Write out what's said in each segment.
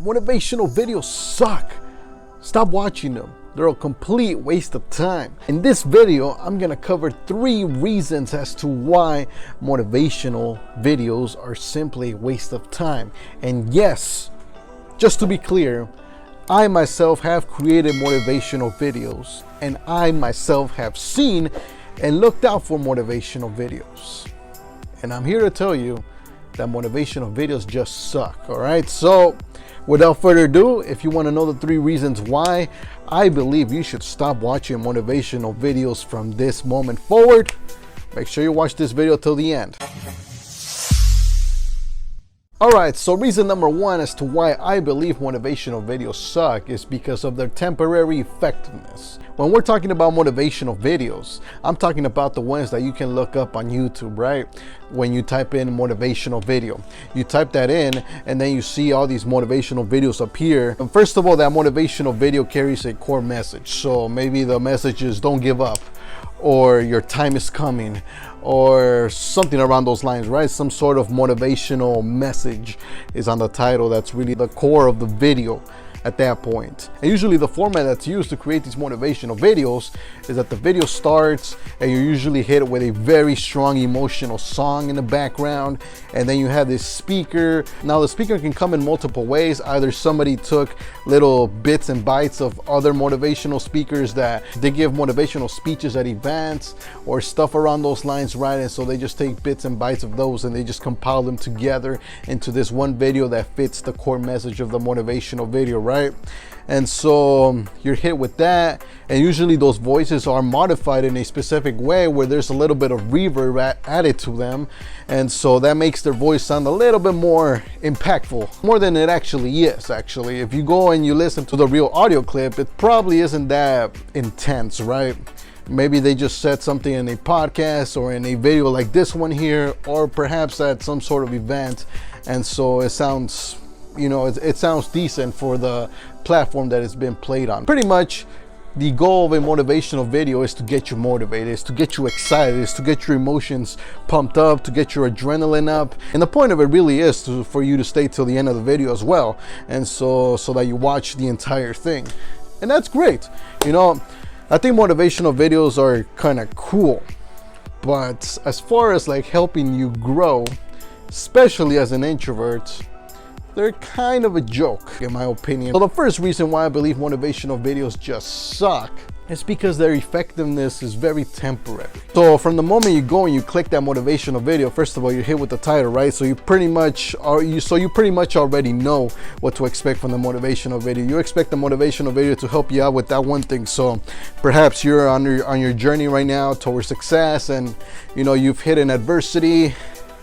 Motivational videos suck. Stop watching them. They're a complete waste of time. In this video, I'm gonna cover 3 reasons as to why motivational videos are simply a waste of time. And yes, just to be clear, I myself have created motivational videos, and I myself have seen and looked out for motivational videos. And I'm here to tell you that motivational videos just suck, all right? So without further ado, if you want to know the 3 reasons why I believe you should stop watching motivational videos from this moment forward, make sure you watch this video till the end. Alright, so reason number 1 as to why I believe motivational videos suck is because of their temporary effectiveness. When we're talking about motivational videos, I'm talking about the ones that you can look up on YouTube, right? When you type in motivational video, you type that in and then you see all these motivational videos appear. And first of all, that motivational video carries a core message. So maybe the message is don't give up, or your time is coming, or something around those lines, right? Some sort of motivational message is on the title. That's really the core of the video at that point. And usually the format that's used to create these motivational videos is that the video starts and you're usually hit with a very strong emotional song in the background, and then you have this speaker. Now the speaker can come in multiple ways. Either somebody took little bits and bytes of other motivational speakers that they give motivational speeches at events or stuff around those lines, right? And so they just take bits and bytes of those and they just compile them together into this one video that fits the core message of the motivational video, right? And so you're hit with that, and usually those voices are modified in a specific way where there's a little bit of reverb added to them, and so that makes their voice sound a little bit more impactful, more than it actually is. Actually, if you go and you listen to the real audio clip, it probably isn't that intense, right? Maybe they just said something in a podcast or in a video like this one here, or perhaps at some sort of event, and so it sounds, you know, it sounds decent for the platform that it's been played on. Pretty much the goal of a motivational video is to get you motivated, is to get you excited, is to get your emotions pumped up, to get your adrenaline up. And the point of it really is for you to stay till the end of the video as well, and so that you watch the entire thing. And that's great. You know, I think motivational videos are kind of cool, but as far as like helping you grow, especially as an introvert, they're kind of a joke, in my opinion. So the first reason why I believe motivational videos just suck is because their effectiveness is very temporary. So from the moment you go and you click that motivational video, first of all, you're hit with the title, right? So you pretty much already know what to expect from the motivational video. You expect the motivational video to help you out with that one thing. So perhaps you're on your journey right now towards success, and you know you've hit an adversity,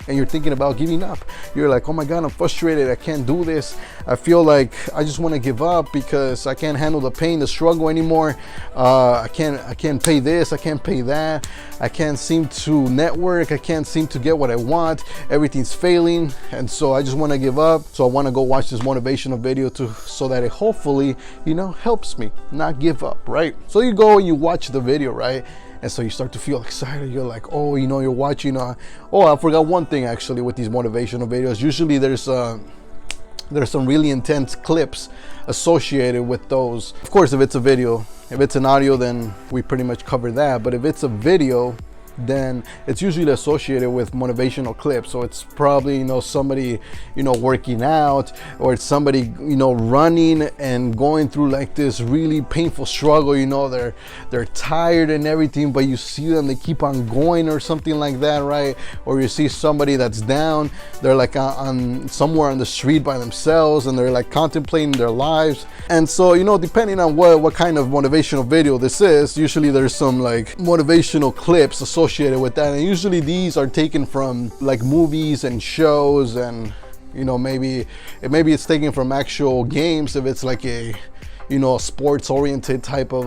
and you're thinking about giving up. You're like, oh my God, I'm frustrated. I can't do this. I feel like I just want to give up because I can't handle the pain, the struggle anymore. I can't pay this. I can't pay that. I can't seem to network. I can't seem to get what I want. Everything's failing. And so I just want to give up. So I want to go watch this motivational video so that it hopefully, you know, helps me not give up, right? So you go and you watch the video, right? And so you start to feel excited. You're like, oh, you know, you're watching. Oh, I forgot one thing actually with these motivational videos. Usually there's some really intense clips associated with those. Of course, if it's a video, if it's an audio, then we pretty much cover that. But if it's a video, then it's usually associated with motivational clips. So it's probably, you know, somebody, you know, working out, or it's somebody, you know, running and going through like this really painful struggle. You know, they're tired and everything, but you see them, they keep on going or something like that, right? Or you see somebody that's down, they're like on somewhere on the street by themselves, and they're like contemplating their lives. And so, you know, depending on what kind of motivational video this is, usually there's some like motivational clips associated with that, and usually these are taken from like movies and shows, and you know, maybe it's taken from actual games if it's like a, you know, sports oriented type of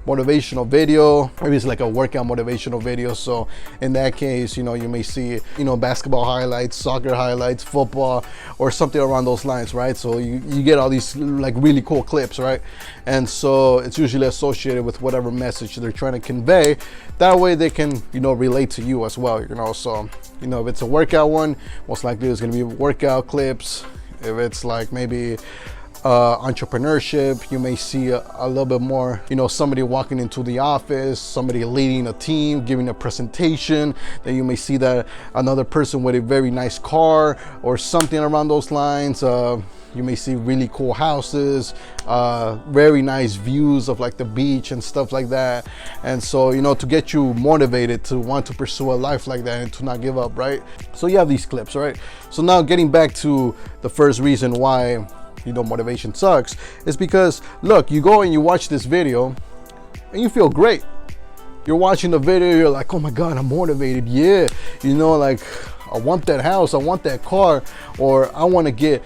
motivational video. Maybe it's like a workout motivational video. So in that case, you know, you may see, you know, basketball highlights, soccer highlights, football, or something around those lines, right? So you get all these like really cool clips, right? And so it's usually associated with whatever message they're trying to convey. That way they can, you know, relate to you as well, you know. So, you know, if it's a workout one, most likely there's going to be workout clips. If it's like maybe entrepreneurship, you may see a little bit more, somebody walking into the office, somebody leading a team, giving a presentation. Then you may see that another person with a very nice car or something around those lines. You may see really cool houses, very nice views of like the beach and stuff like that. And so, to get you motivated to want to pursue a life like that and to not give up, right? So you have these clips, right? So now getting back to the first reason why motivation sucks is because, look, you go and you watch this video and you feel great. You're watching the video, you're like, oh my God, I'm motivated. Yeah, like I want that house, I want that car, or I want to get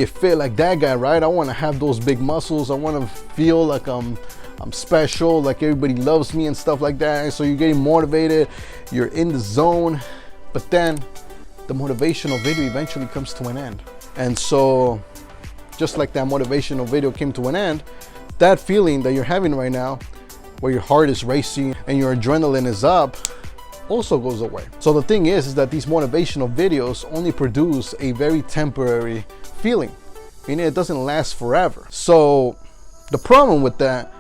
fit like that guy, right? I want to have those big muscles. I want to feel like I'm special, like everybody loves me and stuff like that. And so you're getting motivated, you're in the zone, but then the motivational video eventually comes to an end. And so just like that motivational video came to an end, that feeling that you're having right now, where your heart is racing and your adrenaline is up, also goes away. So the thing is that these motivational videos only produce a very temporary feeling, meaning it doesn't last forever. So the problem with that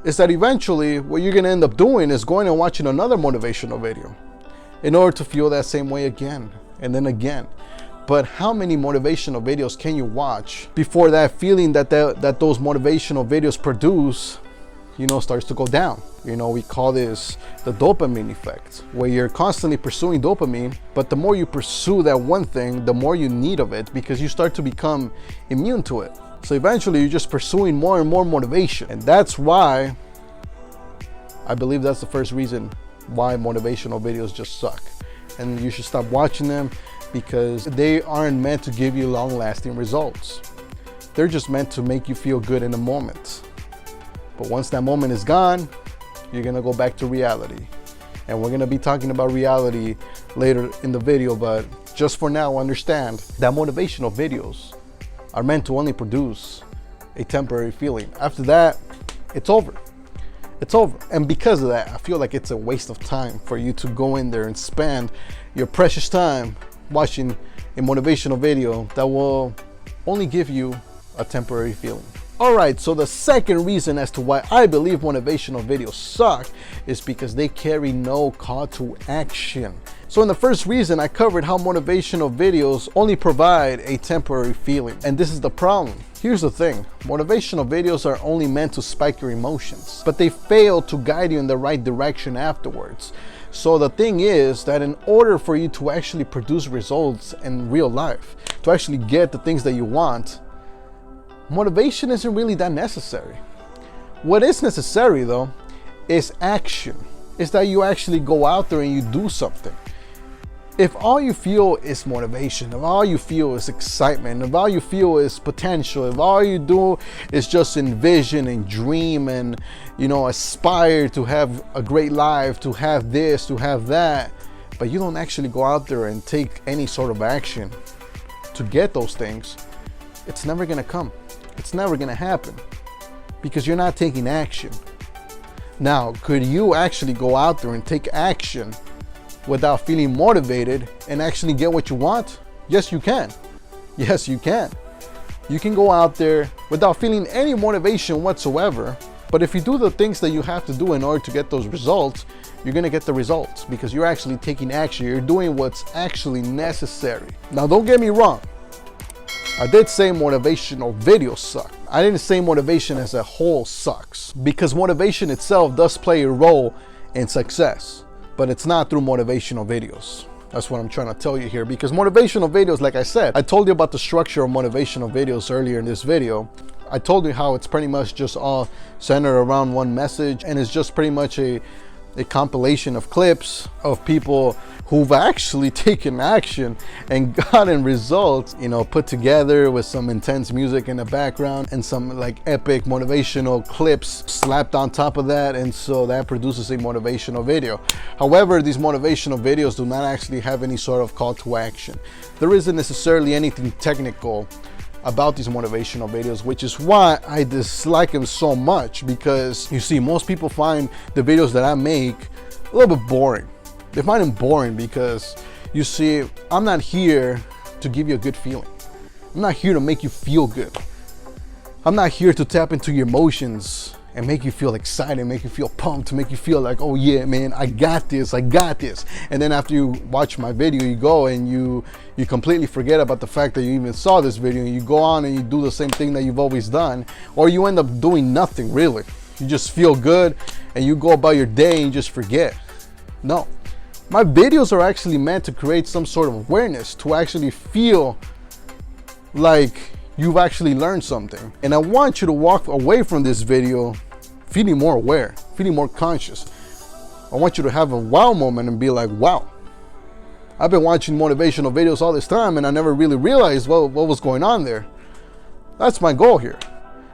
is that eventually what you're gonna end up doing is going and watching another motivational video in order to feel that same way again and then again. But how many motivational videos can you watch before that feeling that those motivational videos produce, starts to go down? We call this the dopamine effect, where you're constantly pursuing dopamine, but the more you pursue that one thing, the more you need of it, because you start to become immune to it. So eventually you're just pursuing more and more motivation. And that's why I believe that's the first reason why motivational videos just suck. And you should stop watching them, because they aren't meant to give you long-lasting results. They're just meant to make you feel good in a moment. But once that moment is gone, you're gonna go back to reality. And we're gonna be talking about reality later in the video, but just for now, understand that motivational videos are meant to only produce a temporary feeling. After that, it's over. It's over. And because of that, I feel like it's a waste of time for you to go in there and spend your precious time watching a motivational video that will only give you a temporary feeling. All right, so the second reason as to why I believe motivational videos suck is because they carry no call to action. So in the first reason, I covered how motivational videos only provide a temporary feeling. And this is the problem. Here's the thing, motivational videos are only meant to spike your emotions, but they fail to guide you in the right direction afterwards. So the thing is that in order for you to actually produce results in real life, to actually get the things that you want, motivation isn't really that necessary. What is necessary though is action. It's that you actually go out there and you do something. If all you feel is motivation, if all you feel is excitement, if all you feel is potential, if all you do is just envision and dream and, aspire to have a great life, to have this, to have that, but you don't actually go out there and take any sort of action to get those things, it's never gonna come. It's never gonna happen because you're not taking action. Now, could you actually go out there and take action without feeling motivated and actually get what you want? Yes, you can. Yes, you can. You can go out there without feeling any motivation whatsoever, but if you do the things that you have to do in order to get those results, you're gonna get the results because you're actually taking action. You're doing what's actually necessary. Now, don't get me wrong. I did say motivational videos suck. I didn't say motivation as a whole sucks, because motivation itself does play a role in success, but it's not through motivational videos. That's what I'm trying to tell you here, because motivational videos, like I said, I told you about the structure of motivational videos earlier in this video. I told you how it's pretty much just all centered around one message, and it's just pretty much a compilation of clips of people who've actually taken action and gotten results, put together with some intense music in the background and some like epic motivational clips slapped on top of that, and so that produces a motivational video. However, these motivational videos do not actually have any sort of call to action. There isn't necessarily anything technical about these motivational videos, which is why I dislike them so much, because you see, most people find the videos that I make a little bit boring. They find them boring because, you see, I'm not here to give you a good feeling. I'm not here to make you feel good. I'm not here to tap into your emotions and make you feel excited, make you feel pumped, to make you feel like, oh yeah, man, I got this. And then after you watch my video, you go and you completely forget about the fact that you even saw this video, and you go on and you do the same thing that you've always done, or you end up doing nothing really. You just feel good and you go about your day and you just forget. No, my videos are actually meant to create some sort of awareness, to actually feel like you've actually learned something. And I want you to walk away from this video feeling more aware, feeling more conscious. I want you to have a wow moment and be like, wow, I've been watching motivational videos all this time and I never really realized what was going on there. That's my goal here.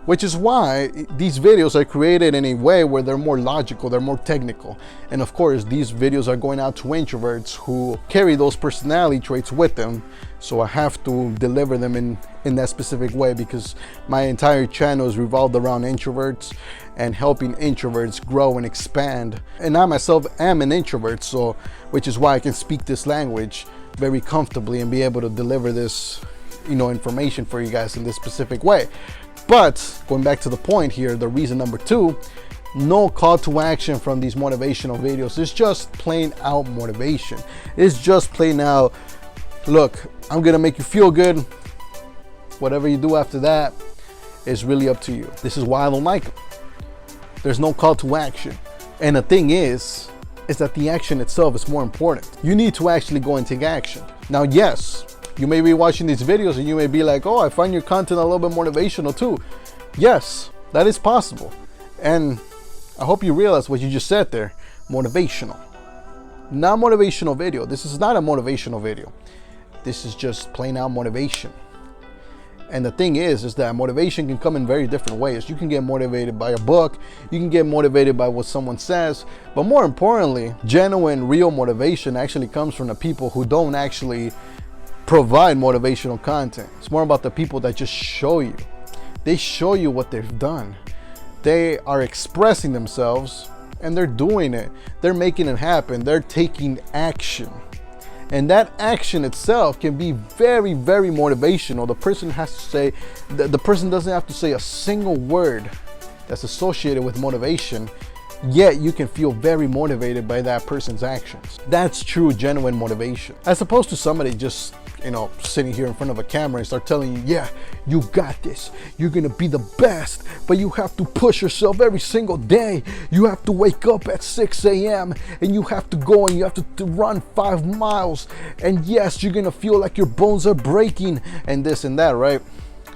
Which is why these videos are created in a way where they're more logical, they're more technical. And of course, these videos are going out to introverts who carry those personality traits with them. So I have to deliver them in that specific way, because my entire channel is revolved around introverts and helping introverts grow and expand. And I myself am an introvert, so which is why I can speak this language very comfortably and be able to deliver this, information for you guys in this specific way. But going back to the point here, the reason number 2, no call to action from these motivational videos. It's just plain out motivation. It's just plain out, look, I'm gonna make you feel good. Whatever you do after that is really up to you. This is why I don't like them. There's no call to action. And the thing is that the action itself is more important. You need to actually go and take action. Now, yes, you may be watching these videos and you may be like, oh, I find your content a little bit motivational too. Yes, that is possible. And I hope you realize what you just said there. Motivational. Not motivational video. This is not a motivational video. This is just plain out motivation. And the thing is that motivation can come in very different ways. You can get motivated by a book. You can get motivated by what someone says. But more importantly, genuine, real motivation actually comes from the people who don't actually provide motivational content. It's more about the people that just show you. They show you what they've done. They are expressing themselves and they're doing it. They're making it happen. They're taking action. And that action itself can be very, very motivational. The person has to say, the person doesn't have to say a single word that's associated with motivation, yet you can feel very motivated by that person's actions. That's true, genuine motivation. As opposed to somebody just, sitting here in front of a camera and start telling you, yeah, you got this. You're gonna be the best, but you have to push yourself every single day. You have to wake up at 6 a.m. and you have to go and you have to run 5 miles. And yes, you're gonna feel like your bones are breaking and this and that, right?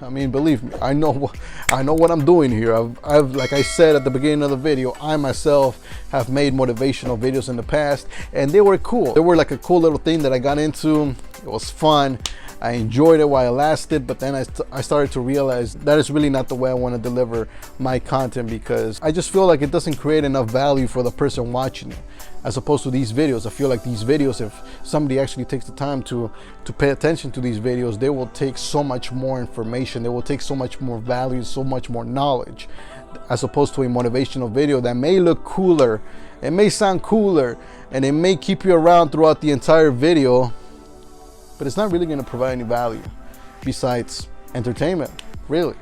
I mean, believe me, I know what I'm doing here. I've, like I said at the beginning of the video, I myself have made motivational videos in the past, and they were cool. They were like a cool little thing that I got into. It was fun. I enjoyed it while it lasted, but then I started to realize that is really not the way I want to deliver my content, because I just feel like it doesn't create enough value for the person watching it. As opposed to these videos, I feel like these videos, if somebody actually takes the time to pay attention to these videos, they will take so much more information. They will take so much more value, so much more knowledge, as opposed to a motivational video that may look cooler, it may sound cooler, and it may keep you around throughout the entire video, but it's not really going to provide any value besides entertainment, really.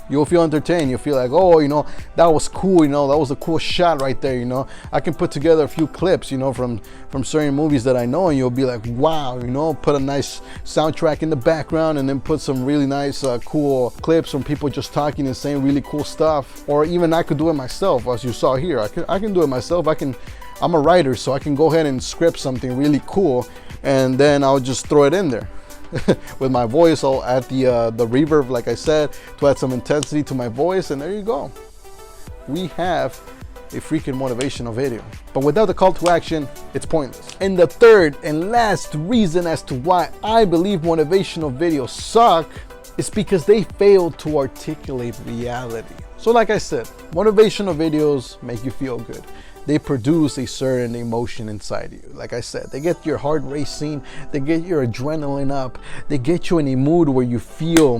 You'll feel entertained. You'll feel like, oh, that was cool. That was a cool shot right there. I can put together a few clips, from certain movies that I know, and you'll be like, wow, put a nice soundtrack in the background and then put some really nice, cool clips from people just talking and saying really cool stuff. Or even I could do it myself, as you saw here. I can do it myself. I'm a writer, so I can go ahead and script something really cool, and then I'll just throw it in there. With my voice, I'll add the reverb, like I said, to add some intensity to my voice, and there you go. We have a freaking motivational video. But without the call to action, it's pointless. And the third and last reason as to why I believe motivational videos suck is because they fail to articulate reality. So like I said, motivational videos make you feel good. They produce a certain emotion inside you. Like I said, they get your heart racing, they get your adrenaline up, they get you in a mood where you feel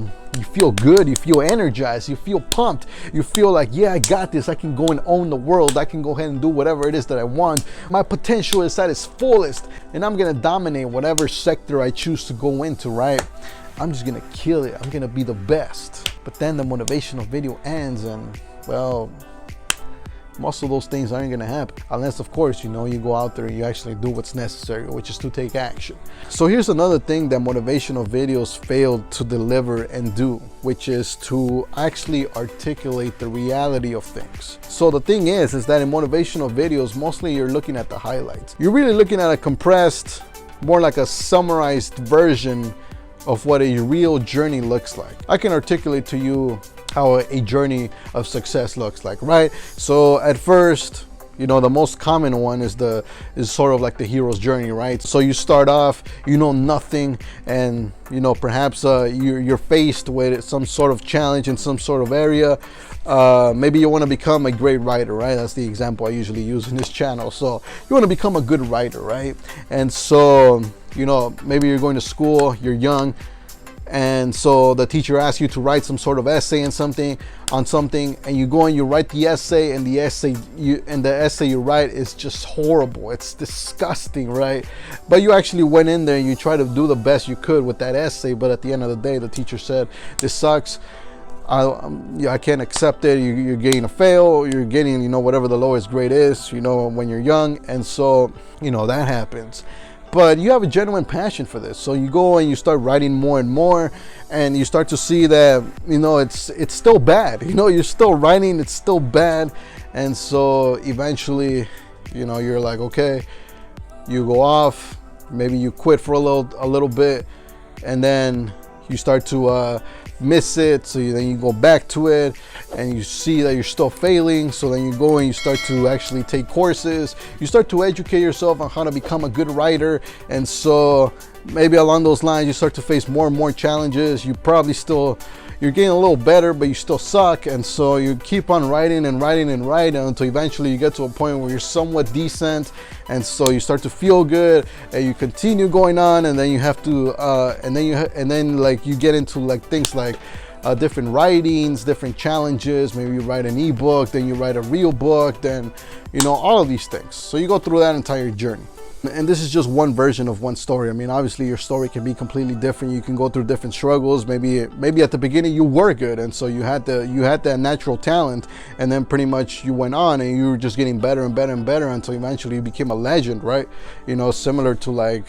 good, you feel energized, you feel pumped, you feel like, yeah, I got this, I can go and own the world, I can go ahead and do whatever it is that I want. My potential is at its fullest, and I'm gonna dominate whatever sector I choose to go into, right? I'm just gonna kill it, I'm gonna be the best. But then the motivational video ends, and well, most of those things aren't gonna happen unless, of course, you go out there and you actually do what's necessary, which is to take action. So here's another thing that motivational videos fail to deliver and do, which is to actually articulate the reality of things. So the thing is that in motivational videos, mostly you're looking at the highlights. You're really looking at a compressed, more like a summarized version of what a real journey looks like. I can articulate to you how a journey of success looks like, right? So at first, the most common one is sort of like the hero's journey, right? So you start off, nothing, and perhaps you're faced with some sort of challenge in some sort of area. Maybe you want to become a great writer, right? That's the example I usually use in this channel. So you want to become a good writer, right? And so maybe you're going to school, you're young, and so the teacher asks you to write some sort of essay on something, and you go and you write the essay, and the essay you write is just horrible. It's disgusting, right? But you actually went in there and you try to do the best you could with that essay, but at the end of the day, the teacher said, "This sucks. I can't accept it. You're getting a fail. You're getting, whatever the lowest grade is, when you're young." And so, that happens. But you have a genuine passion for this. So you go and you start writing more and more, and you start to see that, it's still bad. You're still writing, it's still bad. And so eventually, you're like, okay, you go off, maybe you quit for a little bit, and then you start to miss it. So then you go back to it and you see that you're still failing. So then you go and you start to actually take courses. You start to educate yourself on how to become a good writer. And so maybe along those lines, you start to face more and more challenges. You're getting a little better, but you still suck. And so you keep on writing and writing and writing until eventually you get to a point where you're somewhat decent. And so you start to feel good, and you continue going on, and then you have to, and then you get into like things like different writings, different challenges. Maybe you write an ebook, then you write a real book, then all of these things. So you go through that entire journey. And this is just one version of one story. I mean, obviously your story can be completely different. You can go through different struggles. Maybe at the beginning you were good, and so you had that natural talent, and then pretty much you went on and you were just getting better and better and better until eventually you became a legend, right? Similar to like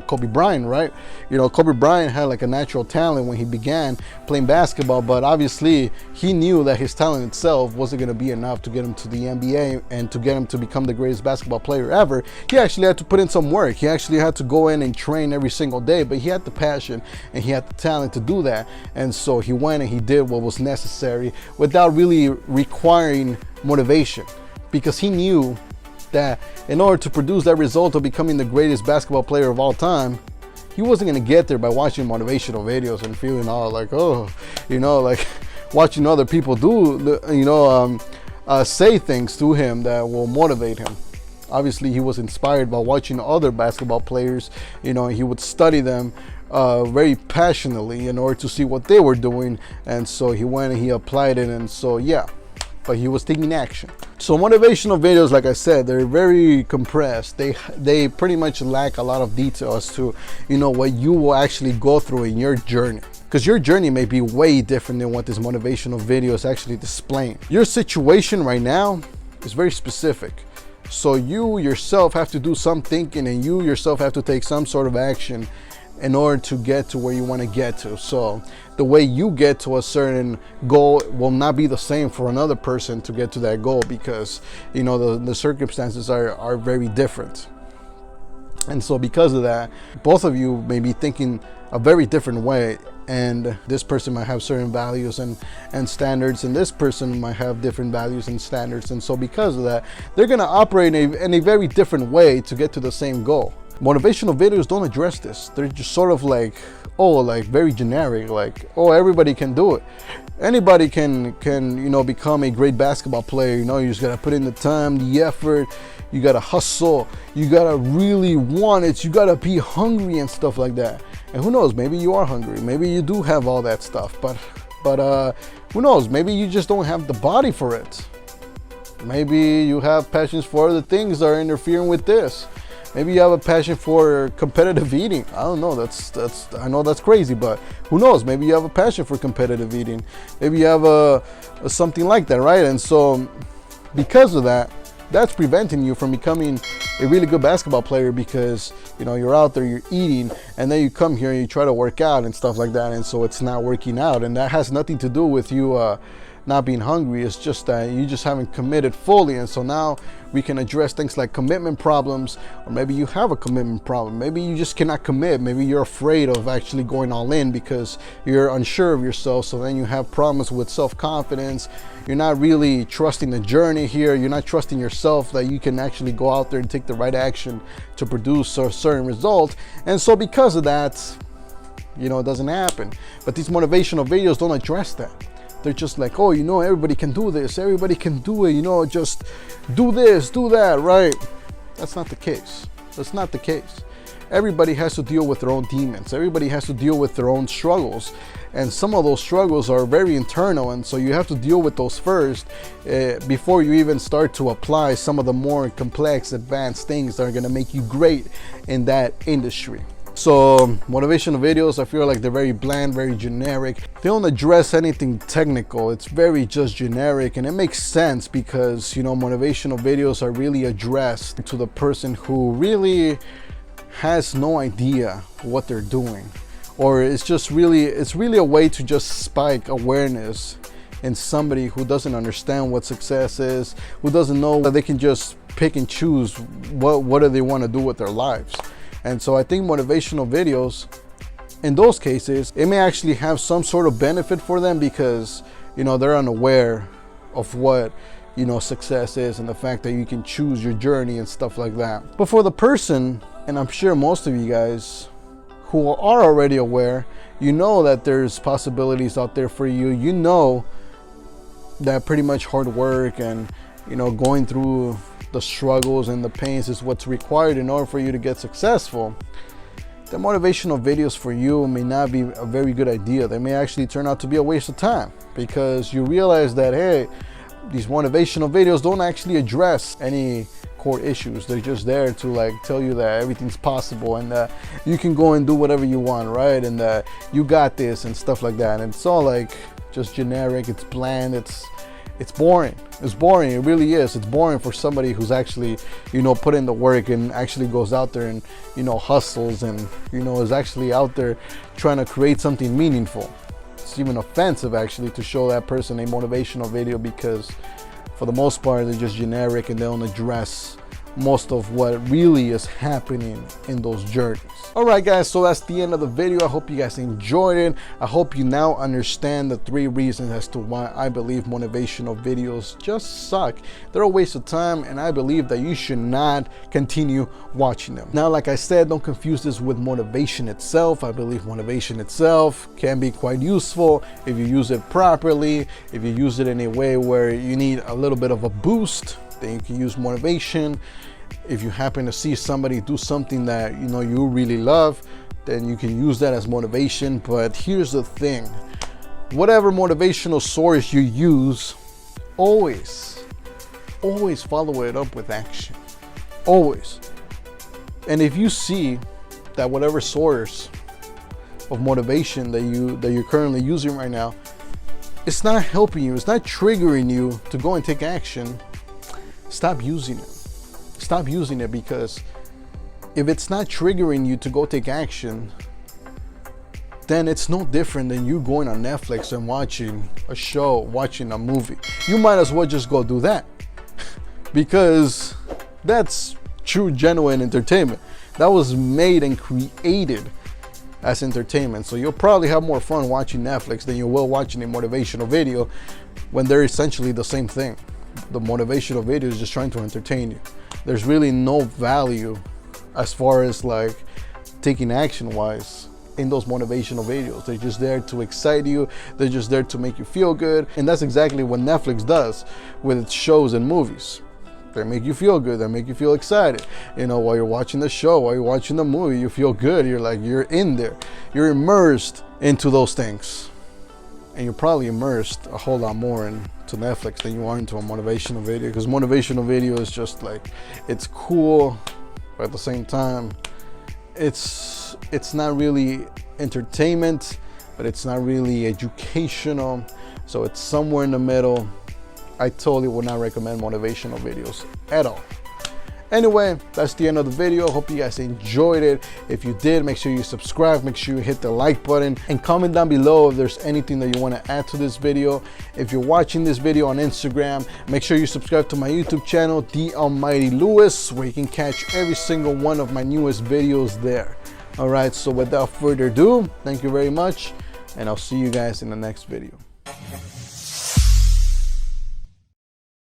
Kobe Bryant, right? Kobe Bryant had like a natural talent when he began playing basketball, but obviously he knew that his talent itself wasn't going to be enough to get him to the NBA and to get him to become the greatest basketball player ever. He actually had to put in some work. He actually had to go in and train every single day, but he had the passion and he had the talent to do that. And so he went and he did what was necessary without really requiring motivation, because he knew that in order to produce that result of becoming the greatest basketball player of all time, he wasn't going to get there by watching motivational videos and feeling all like, like watching other people say things to him that will motivate him. Obviously, he was inspired by watching other basketball players. He would study them very passionately in order to see what they were doing, and so he went and he applied it. And so but he was taking action. So motivational videos, like I said, they're very compressed. They pretty much lack a lot of detail as to what you will actually go through in your journey, because your journey may be way different than what this motivational video is actually displaying. Your situation right now is very specific, so you yourself have to do some thinking, and you yourself have to take some sort of action in order to get to where you want to get to. So the way you get to a certain goal will not be the same for another person to get to that goal, because the circumstances are very different. And so because of that, both of you may be thinking a very different way, and this person might have certain values and standards, and this person might have different values and standards. And so because of that, they're going to operate in a very different way to get to the same goal. Motivational videos don't address this. They're just sort of like very generic, like, everybody can do it. Anybody can become a great basketball player. You just gotta put in the time, the effort, you gotta hustle, you gotta really want it, you gotta be hungry and stuff like that. And who knows, maybe you are hungry, maybe you do have all that stuff, but who knows, maybe you just don't have the body for it. Maybe you have passions for other things that are interfering with this. Maybe you have a passion for competitive eating. I don't know. I know that's crazy, but who knows? Maybe you have a passion for competitive eating. Maybe you have a something like that, right? And so because of that, that's preventing you from becoming a really good basketball player, because you're out there, you're eating, and then you come here and you try to work out and stuff like that, and so it's not working out. And that has nothing to do with you not being hungry. It's just that you just haven't committed fully. And so now we can address things like commitment problems, or maybe you have a commitment problem. Maybe you just cannot commit. Maybe you're afraid of actually going all in because you're unsure of yourself. So then you have problems with self-confidence. You're not really trusting the journey here. You're not trusting yourself that you can actually go out there and take the right action to produce a certain result. And so because of that, it doesn't happen. But these motivational videos don't address that. They're just like, oh, everybody can do this. Everybody can do it. Just do this, do that, right? That's not the case. That's not the case. Everybody has to deal with their own demons. Everybody has to deal with their own struggles. And some of those struggles are very internal. And so you have to deal with those first before you even start to apply some of the more complex, advanced things that are going to make you great in that industry. So motivational videos, I feel like they're very bland, very generic. They don't address anything technical. It's very just generic, and it makes sense because motivational videos are really addressed to the person who really has no idea what they're doing, or it's really a way to just spike awareness in somebody who doesn't understand what success is, who doesn't know that they can just pick and choose what do they want to do with their lives. And so I think motivational videos, in those cases, it may actually have some sort of benefit for them because, they're unaware of what, success is, and the fact that you can choose your journey and stuff like that. But for the person, and I'm sure most of you guys who are already aware, that there's possibilities out there for you. That pretty much hard work and, going through the struggles and the pains is what's required in order for you to get successful. The motivational videos for you may not be a very good idea. They may actually turn out to be a waste of time because you realize that, hey, these motivational videos don't actually address any core issues. They're just there to tell you that everything's possible and that you can go and do whatever you want, right? And that you got this and stuff like that. And it's all just generic. It's bland. It's boring. It's boring. It really is. It's boring for somebody who's actually, put in the work and actually goes out there and, hustles and, is actually out there trying to create something meaningful. It's even offensive actually to show that person a motivational video because for the most part, they're just generic and they don't address most of what really is happening in those journeys. All right, guys, so that's the end of the video. I hope you guys enjoyed it. I hope you now understand the 3 reasons as to why I believe motivational videos just suck. They're a waste of time, and I believe that you should not continue watching them. Now, like I said, don't confuse this with motivation itself. I believe motivation itself can be quite useful if you use it properly, if you use it in a way where you need a little bit of a boost. Then you can use motivation. If you happen to see somebody do something that you really love, then you can use that as motivation. But here's the thing, whatever motivational source you use, always follow it up with action. Always. And if you see that whatever source of motivation that you're currently using right now, it's not helping you, it's not triggering you to go and take action, stop using it. Stop using it, because if it's not triggering you to go take action, then it's no different than you going on Netflix and watching a show, watching a movie. You might as well just go do that because that's true, genuine entertainment. That was made and created as entertainment. So you'll probably have more fun watching Netflix than you will watching a motivational video when they're essentially the same thing. The motivational video is just trying to entertain you. There's really no value as far as taking action wise in those motivational videos. They're just there to excite you. They're just there to make you feel good. And that's exactly what Netflix does with its shows and movies. They make you feel good. They make you feel excited. While you're watching the show, while you're watching the movie, you feel good. You're in there. You're immersed into those things. And you're probably immersed a whole lot more into Netflix than you are into a motivational video, because motivational video is just it's cool, but at the same time, it's not really entertainment, but it's not really educational. So it's somewhere in the middle. I totally would not recommend motivational videos at all. Anyway, that's the end of the video. Hope you guys enjoyed it. If you did, make sure you subscribe, make sure you hit the like button, and comment down below if there's anything that you want to add to this video. If you're watching this video on Instagram, make sure you subscribe to my YouTube channel, The Almighty Lewis, where you can catch every single one of my newest videos there. All right, so without further ado, thank you very much, and I'll see you guys in the next video.